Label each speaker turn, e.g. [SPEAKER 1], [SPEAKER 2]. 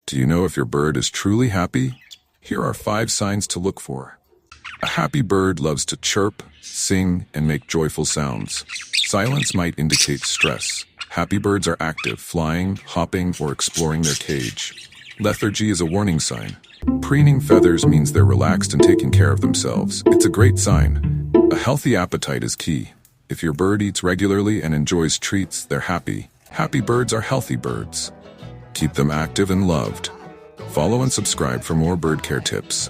[SPEAKER 1] Do you know if your bird is truly happy? Here are 5 signs to look for. A happy bird loves to chirp, sing, and make joyful sounds. Silence might indicate stress. Happy birds are active, flying, hopping, or exploring their cage. Lethargy is a warning sign. Preening feathers means they're relaxed and taking care of themselves. It's a great sign. A healthy appetite is key. If your bird eats regularly and enjoys treats, they're happy. Happy birds are healthy birds. Keep them active and loved. Follow and subscribe for more bird care tips.